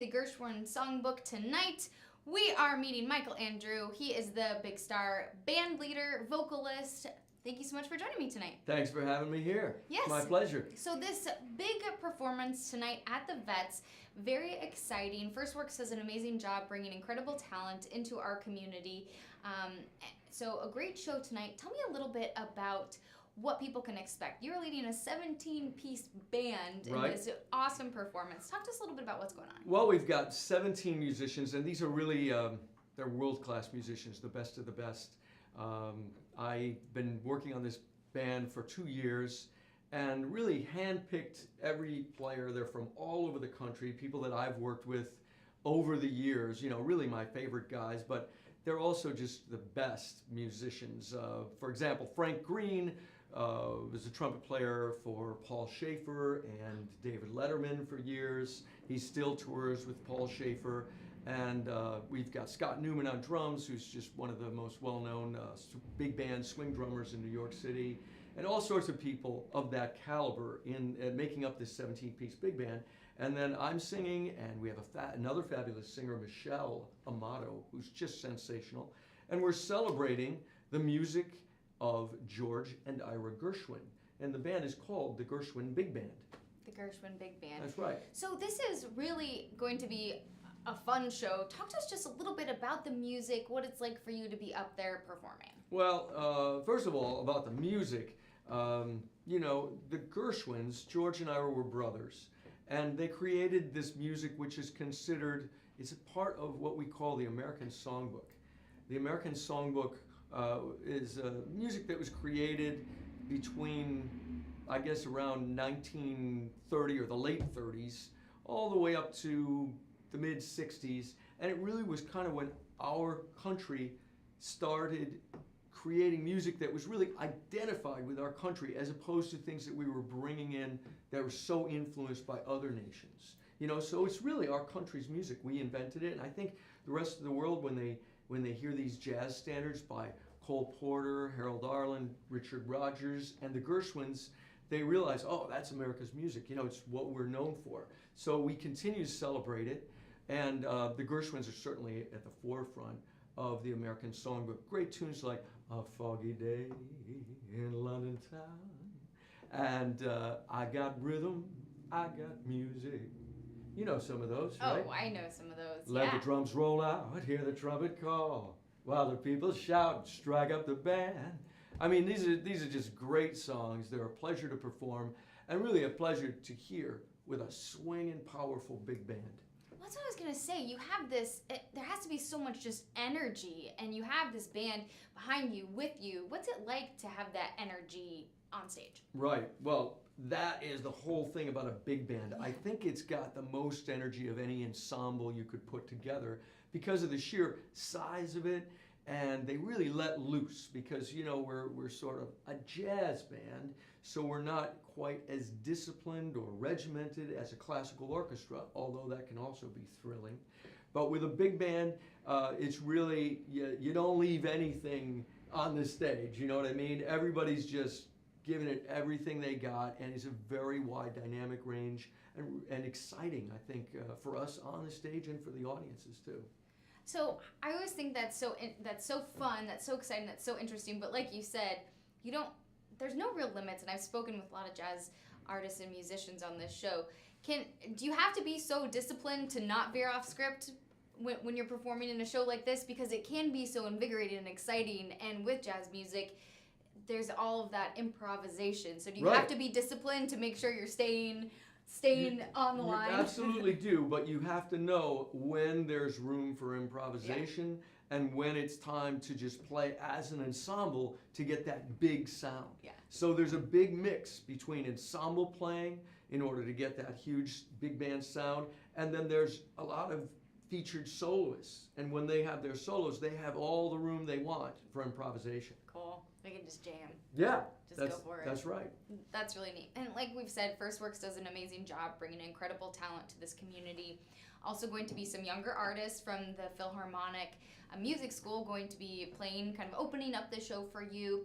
the Gershwin Songbook tonight. We are meeting Michael Andrew. He is the big star Bandleader, vocalist. Thank you so much for joining me tonight. Thanks for having me here. Yes. My pleasure. So this big performance tonight at the Vets, very exciting. FirstWorks does an amazing job bringing incredible talent into our community. So a great show tonight. Tell me a little bit about what people can expect. You're leading a 17-piece band in this awesome performance. Talk to us a little bit about what's going on. Well, we've got 17 musicians, and these are really, they're world-class musicians, the best of the best. I've been working on this band for 2 years and really handpicked every player. They're from all over the country, people that I've worked with over the years, you know, really my favorite guys, but they're also just the best musicians. For example, Frank Green was a trumpet player for Paul Shaffer and David Letterman for years. He still tours with Paul Shaffer. And we've got Scott Newman on drums, who's just one of the most well-known big band swing drummers in New York City, and all sorts of people of that caliber in making up this 17-piece big band. And then I'm singing, and we have another fabulous singer, Michelle Amato, who's just sensational. And we're celebrating the music of George and Ira Gershwin. And the band is called the Gershwin Big Band. The Gershwin Big Band. That's right. So this is really going to be a fun show. Talk to us just a little bit about the music, what it's like for you to be up there performing. Well, first of all, about the music, you know, the Gershwins, George and Ira were brothers, and they created this music which is considered, it's a part of what we call the American Songbook. The American Songbook is music that was created between, I guess, around 1930 or the late 30s, all the way up to the mid 60s, and it really was kind of when our country started creating music that was really identified with our country, as opposed to things that we were bringing in that were so influenced by other nations. You know, so it's really our country's music. We invented it, and I think the rest of the world, when they hear these jazz standards by Cole Porter, Harold Arlen, Richard Rodgers, and the Gershwins, they realize, oh, that's America's music. You know, it's what we're known for. So we continue to celebrate it, and the Gershwins are certainly at the forefront of the American Songbook. Great tunes like A Foggy Day in London Town, and I Got Rhythm, I Got Music. You know some of those, right? Oh, I know some of those, Let the drums roll out, hear the trumpet call, while the people shout, strike up the band. I mean, these are just great songs. They're a pleasure to perform, and really a pleasure to hear with a swinging, powerful big band. Well, that's what I was going to say. You have this, there has to be so much just energy, and you have this band behind you, with you. What's it like to have that energy on stage? Right. Well, that is the whole thing about a big band. I think it's got the most energy of any ensemble you could put together because of the sheer size of it. And they really let loose because, you know, we're sort of a jazz band, so we're not quite as disciplined or regimented as a classical orchestra, although that can also be thrilling. But with a big band, it's really, you don't leave anything on the stage, you know what I mean? Everybody's just giving it everything they got, and it's a very wide dynamic range and exciting, I think, for us on the stage and for the audiences too. So I always think that's so fun, that's so exciting, that's so interesting. But like you said, there's no real limits. And I've spoken with a lot of jazz artists and musicians on this show. Do you have to be so disciplined to not veer off script when you're performing in a show like this? Because it can be so invigorating and exciting. And with jazz music, there's all of that improvisation. So do you have to be disciplined to make sure you're staying on the line? You absolutely do, but you have to know when there's room for improvisation and when it's time to just play as an ensemble to get that big sound. Yeah. So there's a big mix between ensemble playing in order to get that huge big band sound, and then there's a lot of featured soloists, and when they have their solos, they have all the room they want for improvisation. Cool. They can just jam. Yeah. Just go for it. That's right. That's really neat. And like we've said, FirstWorks does an amazing job bringing incredible talent to this community. Also going to be some younger artists from the Philharmonic Music School going to be playing, kind of opening up the show for you.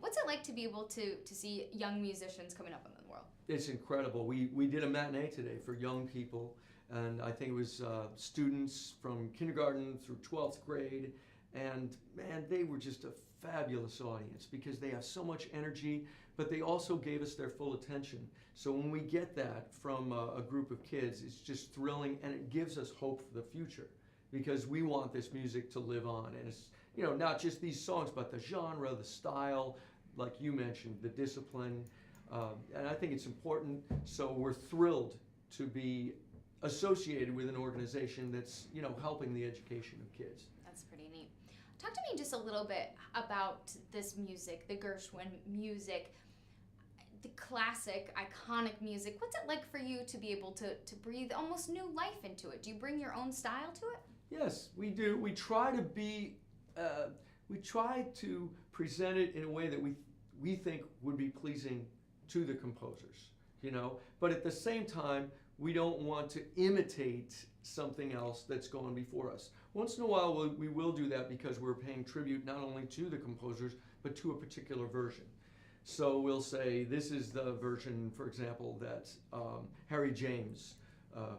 What's it like to be able to see young musicians coming up in the world? It's incredible. We did a matinee today for young people, And I think it was students from kindergarten through 12th grade. And man, they were just a fabulous audience because they have so much energy, but they also gave us their full attention. So when we get that from a group of kids, it's just thrilling, and it gives us hope for the future because we want this music to live on. And it's, you know, not just these songs, but the genre, the style, like you mentioned, the discipline. And I think it's important. So we're thrilled to be associated with an organization that's, you know, helping the education of kids. That's pretty neat. Talk to me just a little bit about this music, the Gershwin music, the classic, iconic music. What's it like for you to be able to breathe almost new life into it? Do you bring your own style to it? Yes, we do. We try to be, we try to present it in a way that we think would be pleasing to the composers, you know. But at the same time, we don't want to imitate something else that's gone before us. Once in a while, we will do that because we're paying tribute not only to the composers, but to a particular version. So we'll say, this is the version, for example, that Harry James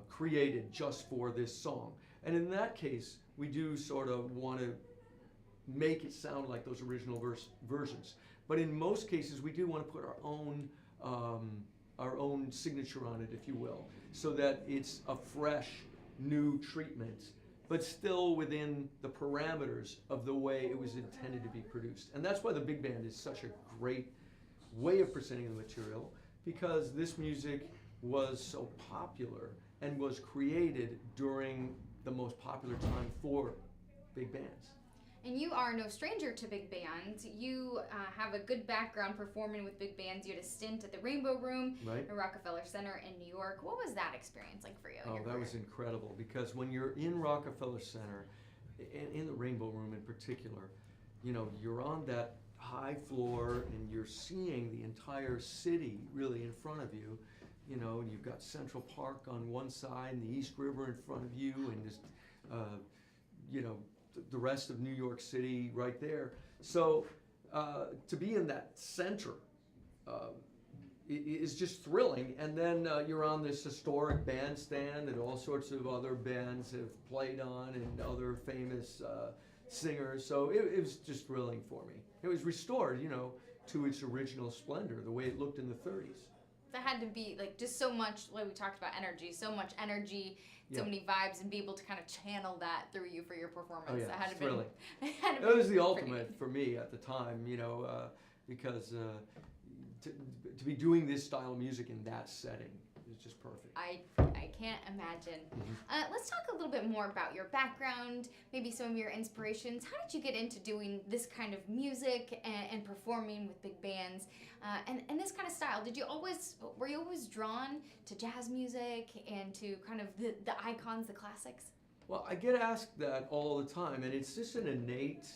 created just for this song. And in that case, we do sort of want to make it sound like those original versions. But in most cases, we do want to put our own signature on it, if you will, so that it's a fresh, new treatment, but still within the parameters of the way it was intended to be produced. And that's why the big band is such a great way of presenting the material, because this music was so popular and was created during the most popular time for big bands. And you are no stranger to big bands. You have a good background performing with big bands. You had a stint at the Rainbow Room, right, at Rockefeller Center in New York. What was that experience like for you? Oh, that was incredible, because when you're in Rockefeller Center, in the Rainbow Room in particular, you know, you're on that high floor and you're seeing the entire city really in front of you. You know, and you've got Central Park on one side and the East River in front of you, and just, you know, the rest of New York City right there. So to be in that center is just thrilling. And then you're on this historic bandstand that all sorts of other bands have played on, and other famous singers. So it was just thrilling for me. It was restored, you know, to its original splendor, the way it looked in the 30s. That had to be like just so much, like we talked about energy, so much energy, so many vibes, and be able to kind of channel that through you for your performance. Oh yeah, that had to thrilling. It was the ultimate for me at the time, you know, because to be doing this style of music in that setting is just perfect. I can't imagine. Let's talk a little bit more about your background, maybe some of your inspirations. How did you get into doing this kind of music and performing with big bands and this kind of style? Were you always drawn to jazz music and to kind of the icons, the classics? Well, I get asked that all the time, and it's just an innate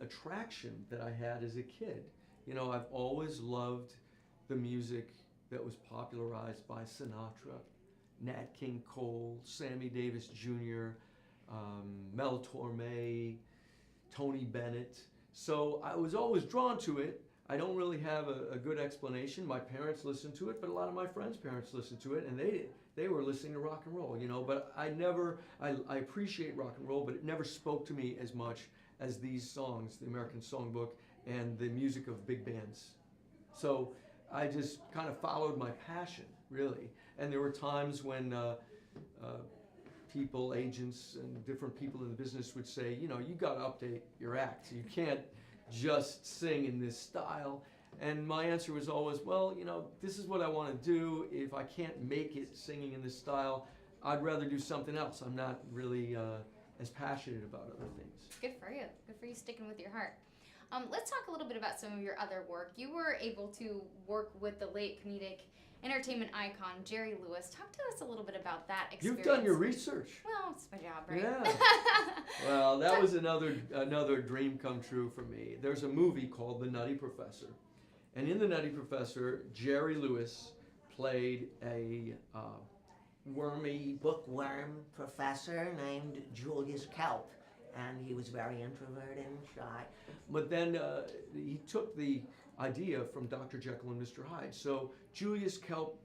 attraction that I had as a kid. You know, I've always loved the music that was popularized by Sinatra, Nat King Cole, Sammy Davis Jr., Mel Torme, Tony Bennett. So I was always drawn to it. I don't really have a good explanation. My parents listened to it, but a lot of my friends' parents listened to it, and they were listening to rock and roll, you know. But I appreciate rock and roll, but it never spoke to me as much as these songs, the American Songbook, and the music of big bands. So I just kind of followed my passion, really. And there were times when people, agents, and different people in the business would say, you know, you got to update your act. You can't just sing in this style. And my answer was always, well, you know, this is what I want to do. If I can't make it singing in this style, I'd rather do something else. I'm not really as passionate about other things. Good for you. Good for you sticking with your heart. Let's talk a little bit about some of your other work. You were able to work with the late comedic entertainment icon, Jerry Lewis. Talk to us a little bit about that experience. You've done your research. Well, it's my job, right? Yeah. Well, that was another dream come true for me. There's a movie called The Nutty Professor. And in The Nutty Professor, Jerry Lewis played a wormy bookworm professor named Julius Kelp. And he was very introverted and shy. But then he took the idea from Dr. Jekyll and Mr. Hyde. So Julius Kelp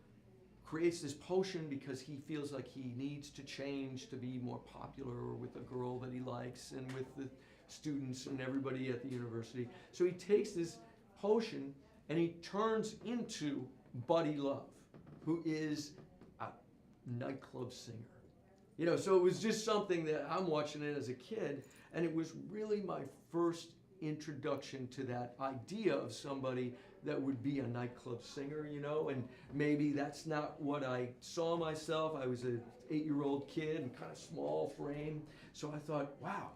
creates this potion because he feels like he needs to change to be more popular with the girl that he likes and with the students and everybody at the university. So he takes this potion and he turns into Buddy Love, who is a nightclub singer. You know, so it was just something that I'm watching it as a kid, and it was really my first introduction to that idea of somebody that would be a nightclub singer, you know, and maybe that's not what I saw myself. I was an 8-year-old kid and kind of small frame, so I thought, wow,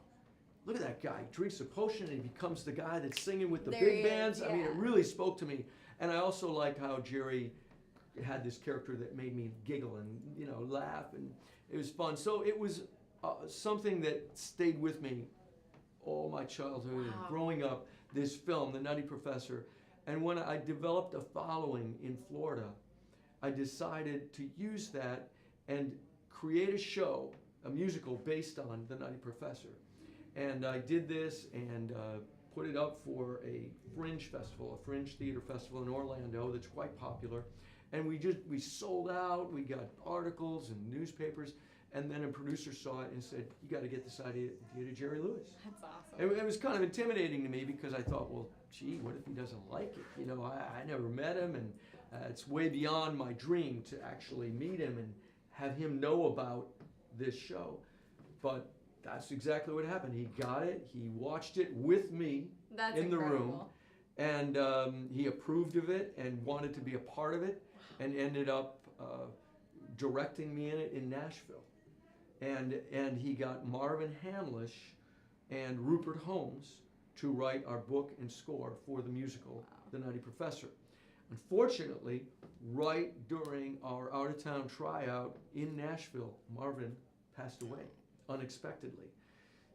look at that guy. He drinks a potion and he becomes the guy that's singing with the big bands. I mean, it really spoke to me. And I also liked how Jerry had this character that made me giggle and, you know, laugh, and it was fun. So it was something that stayed with me all my childhood and growing up, this film, The Nutty Professor. And when I developed a following in Florida, I decided to use that and create a show, a musical based on The Nutty Professor. And I did this and put it up for a fringe festival, a fringe theater festival in Orlando that's quite popular. And we sold out, we got articles and newspapers, and then a producer saw it and said, you got to get this idea to Jerry Lewis. That's awesome. It was kind of intimidating to me because I thought, well, gee, what if he doesn't like it? You know, I never met him, and it's way beyond my dream to actually meet him and have him know about this show. But that's exactly what happened. He got it, he watched it with me in the room, and he approved of it and wanted to be a part of it, and ended up directing me in it in Nashville. And he got Marvin Hamlish and Rupert Holmes to write our book and score for the musical, The Nutty Professor. Unfortunately, right during our out-of-town tryout in Nashville, Marvin passed away unexpectedly.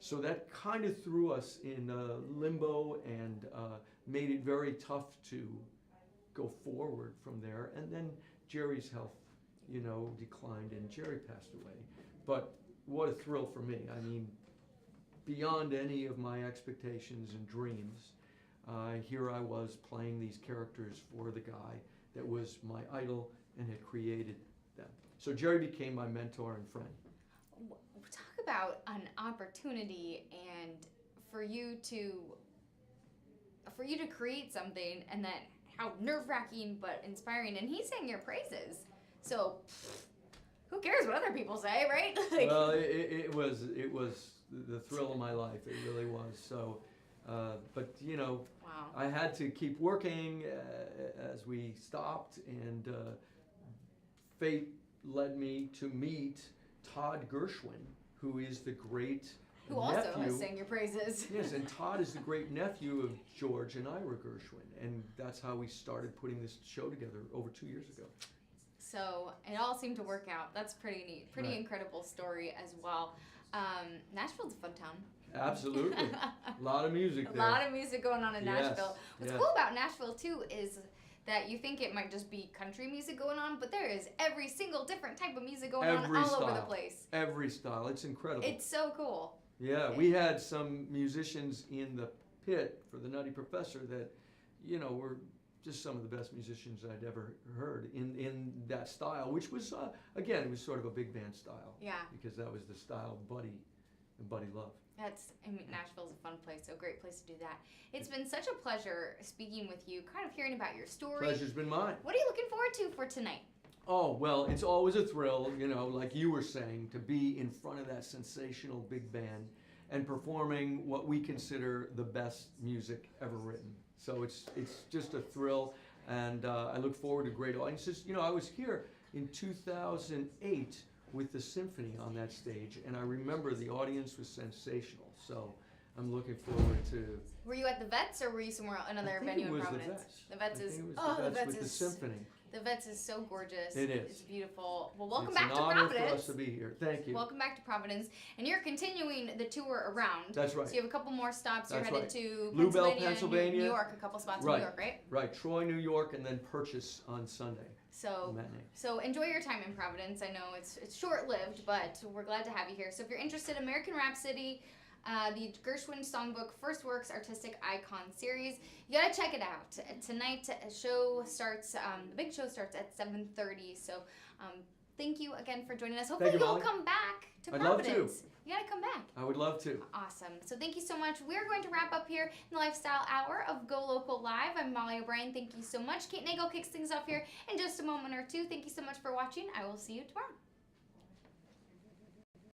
So that kind of threw us in limbo and made it very tough to go forward from there. And then Jerry's health, you know, declined and Jerry passed away. But what a thrill for me. I mean, beyond any of my expectations and dreams, here I was playing these characters for the guy that was my idol and had created them. So Jerry became my mentor and friend. Talk about an opportunity and for you to create something, and then how nerve-wracking but inspiring, and he sang your praises. So who cares what other people say, right? Like, well, it was the thrill of my life. It really was. So, but you know, wow. I had to keep working as we stopped, and fate led me to meet Todd Gershwin, who is the great who also has sang your praises. Yes, and Todd is the great nephew of George and Ira Gershwin, and that's how we started putting this show together over 2 years ago. So it all seemed to work out. That's pretty neat. Pretty Right. incredible story as well. Nashville's a fun town. Absolutely. A lot of music there. A lot of music going on in Yes, Nashville. What's yes. cool about Nashville, too, is that you think it might just be country music going on, but there is every single different type of music going on all over the place. Every style. It's incredible. It's so cool. Yeah, we had some musicians in the pit for the Nutty Professor that, you know, were just some of the best musicians I'd ever heard in that style, which was, again, it was sort of a big band style. Yeah. Because that was the style of Buddy Love. Nashville's a fun place, so a great place to do that. It's been such a pleasure speaking with you, kind of hearing about your story. Pleasure's been mine. What are you looking forward to for tonight? Oh, well, it's always a thrill, you know, like you were saying, to be in front of that sensational big band and performing what we consider the best music ever written. So it's just a thrill, and I look forward to great audiences. You know, I was here in 2008 with the symphony on that stage, and I remember the audience was sensational. So I'm looking forward to. Were you at the Vets, or were you somewhere another venue in Providence? The Vets is the Vets with the symphony. The Vets is so gorgeous. It is. It's beautiful. Well, welcome It's back to an honor Providence. for us to be here. Thank you. Welcome back to Providence, and you're continuing the tour around. That's right. So you have a couple more stops. That's You're headed right. to Bluebell, Pennsylvania, Pennsylvania. New York, a couple spots Right. in New York, right? Right, Troy, New York, and then Purchase on Sunday. So, Matinee. so enjoy your time in Providence. I know it's short-lived, but we're glad to have you here. So if you're interested, American Rhapsody, the Gershwin Songbook, FirstWorks Artistic Icon Series, you gotta check it out. Tonight, show starts. The big show starts at 7:30. So Thank you again for joining us. Hopefully you, you'll Molly. come back to I'd love Providence. to. You gotta come back. I would love to. Awesome. So thank you so much. We're going to wrap up here in the Lifestyle Hour of Go Local Live. I'm Molly O'Brien. Thank you so much. Kate Nagel kicks things off here in just a moment or two. Thank you so much for watching. I will see you tomorrow.